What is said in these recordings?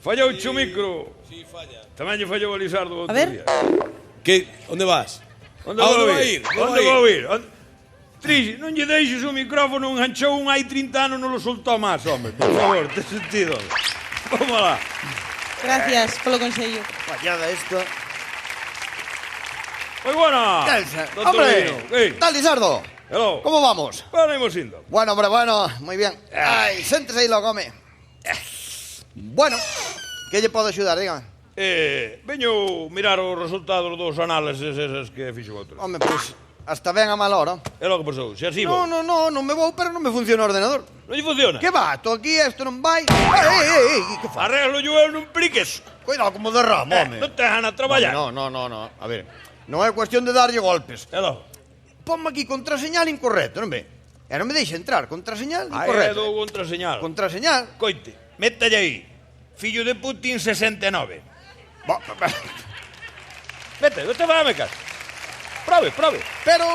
Fallou o micro. Si, falla. Tamén lle fallou a Lizardo outro ver. día. Que? Onde vas? Onde A onde vou vai ir? ir? Onde vou ir? Trixi, non lle deixes o micrófono, enganchou un hai 30 anos, non lo soltou máis, home. Por favor, te sentido. Vamos lá. Gracias polo consello. Fallada esto. Moi buena. Calza. Doctor ¡Hombre! Lino. ¿Qué? ¿Tal, Lizardo? Hello. ¿Cómo vamos? Bueno, imos indo. Bueno, hombre, bueno. Muy bien. Ay, siéntese y lo come. Bueno, ¿qué lle podo axudar? Dígame. Veño mirar os resultados dos análises eses que fixo outro. Hombre, pues, hasta ben a mal hora. É lo que pasou, se así vou. Non me vou, pero non me funciona o ordenador. Non lle funciona? Que va? Tô aquí, isto non vai. Que fa? Arreglo yo eu non pliques. Cuidado como derramo, home. Non te dejan a traballar. No. A ver, non é cuestión de darlle golpes. Hello. Ponme aquí contraseñal incorrecto, non ve? E non me deixa entrar, contraseñal Aí é do incorrecto. contraseñal. Contraseñal. Coite, métalle aí. Fillo de Putin 69. Vete fájame caso. Prove. Pero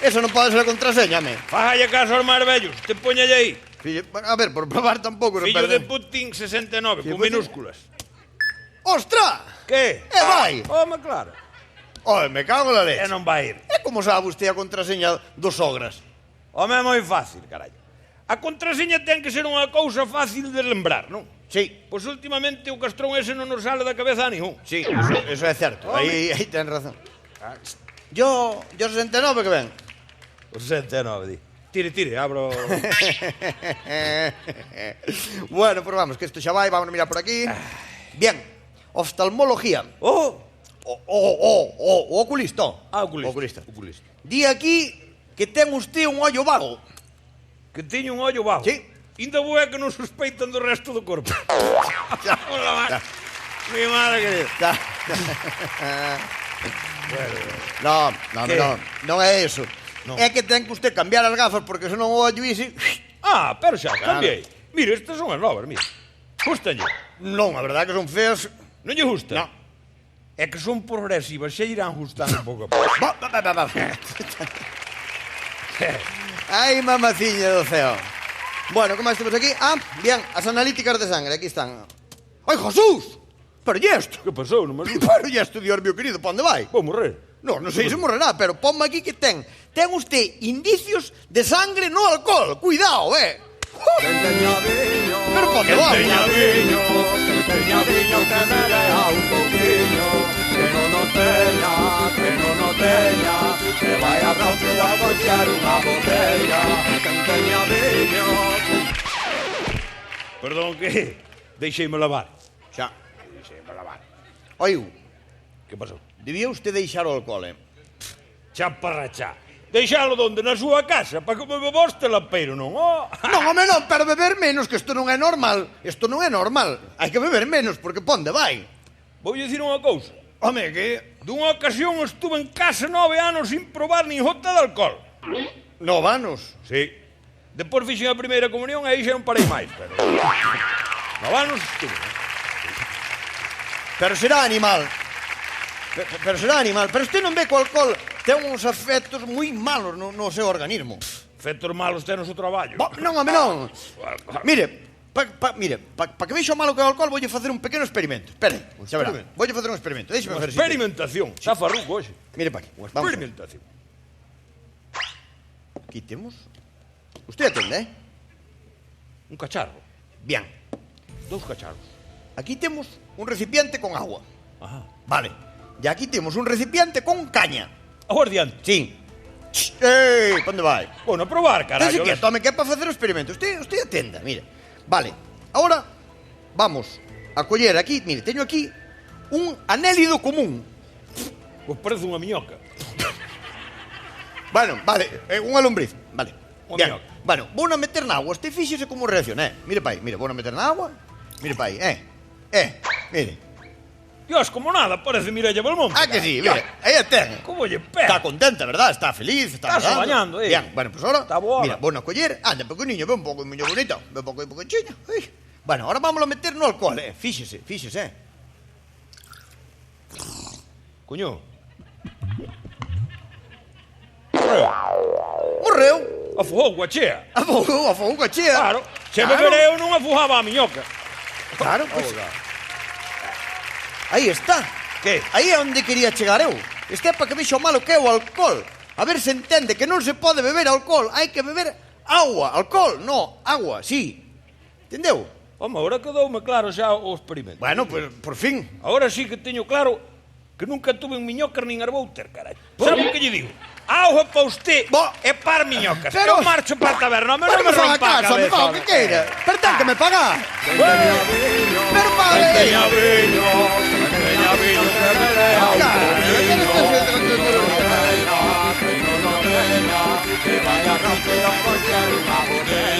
eso non pode ser a contraseña, me. Fájalle caso aos máis vellos. Te poñalle aí. A ver, por probar tampouco. Fillo de Putin 69, con minúsculas. Ostra! Que? E vai! Home, claro. Oi, me cago na leche. E non vai ir. E como sabe usted a contraseña dos sogras? Home, é moi fácil, carallo. A contraseña ten que ser unha cousa fácil de lembrar, non? Sí. Pois últimamente o castrón ese non nos sale da cabeza a ningún. Sí, eso é certo. Aí ten razón. Yo 69 que ven. O 69, di. Tire, abro... Bueno, pues vamos, que isto xa vai, vamos a mirar por aquí. Bien, oftalmología. Oh! O oculista. Oculista. Di aquí que ten usted un ollo vago. Que teño un ollo bajo. Sí. Inda boa que non sospeitan do resto do corpo. Hola, madre. Mi madre querida. Non é eso. No. É que ten que usted cambiar as gafas porque senón o ollo ise... Ah, pero xa, Claro. cambiei. Mire, estas son as novas, mire. Gustalle. Non, a verdade que son feas. Non lle gusta? No. É que son progresivas, xa irán gustando pouco a pouco. Ai, mamaciña do ceo. Bueno, como estamos aquí? Ah, bien, as analíticas de sangre, aquí están. Ai, Jesús! Pero e isto? Que pasou, non me gusta? Pero e isto, Dios mío querido, pa onde vai? Vou morrer. Non sei se morrerá, pero ponme aquí que ten. Ten usted indicios de sangre no alcohol. Cuidado, Pero pa onde vai? que vaya rápido a bochar unha botella, canteña viño. Perdón, que deixeime lavar. Xa, deixeime lavar. Oiu, Que pasou? debía usted deixar o alcohol, Chaparrachá. Deixalo donde? Na súa casa, para que me beboste lapeiro, non? Oh. Non, home, non, pero beber menos, que isto non é normal. Isto non é normal. Hai que beber menos, porque ponde vai. Vou dicir unha cousa. Home, que... Dunha ocasión estuve en casa 9 anos sin probar nin gota de alcohol. 9 anos. Sí. Depois fixen a primeira comunión e aí xa non parei máis, pero... 9 anos estuve. Pero será animal. Pero será animal. Pero usted non ve que o alcohol ten uns efectos moi malos no seu organismo. Efectos malos ten o seu traballo. Non, home, non. Mire, para que vexo malo que é o alcohol, voulle facer un pequeno experimento. Espere, xa verá. Voulle facer un experimento. Déixeme Unha facer experimentación. Está farruco hoxe. Mire para aquí. Unha Vamos a ver. experimentación. Aquí temos. Usted atende, Un cacharro. Bien. 2 cacharros. Aquí temos un recipiente con agua. Ajá. Vale. E aquí temos un recipiente con caña. Aguardiante. Sí. Ei, pa onde vai? Bueno, a probar, carallo. Tese que tome que é para facer o experimento. Usted atenda, mire. Vale. Ahora vamos a coller aquí, mire, teño aquí un anélido común. Pois parece unha miñoca. Bueno, vale, unha lombriz. Vale. Unha Bien. miñoca. Bueno, vou a meter na agua. Este fíxese como reacciona, Mire pa aí, mire, vou a meter na agua. Mire pa aí, mire. Dios, como nada, parece Mireia Belmonte. Ah, que sí, mire, aí a ten. Como lle pega? Está contenta, verdad? Está feliz, está Estás nadando. bañando, Bien, bueno, pues ahora, Está boa. mira, bueno, a coller, anda, pequeniño, ve un pouco miño bonito, ve un pouco pequeño. Bueno, ahora vamos a meter no alcohol, fíxese. Coño. Morreu. Afogou coa chea. Afogou a chea. Claro. Se beber eu non afogaba a miñoca. Claro, pues, Aí está. Que? Aí é onde quería chegar eu. Este é para que vexo o malo que é o alcohol. A ver se entende que non se pode beber alcohol. Hai que beber agua. Alcohol, no, agua, sí. Entendeu? Home, agora quedoume claro xa o experimento. Bueno, pues por fin. Agora sí que teño claro que nunca tuve un miñocas nin arbouter, carai. Sabe o que lle digo? Auga para usted e par miñocas. Pero- Eu marcho para a taberna, non me Pero rompa a casa, me cabeza. paga o que queira. Pero ten que me pagar. Enteña viño, Pero pague. enteña viño, enteña viño que me deja un que vaya rápido a cochar una botella.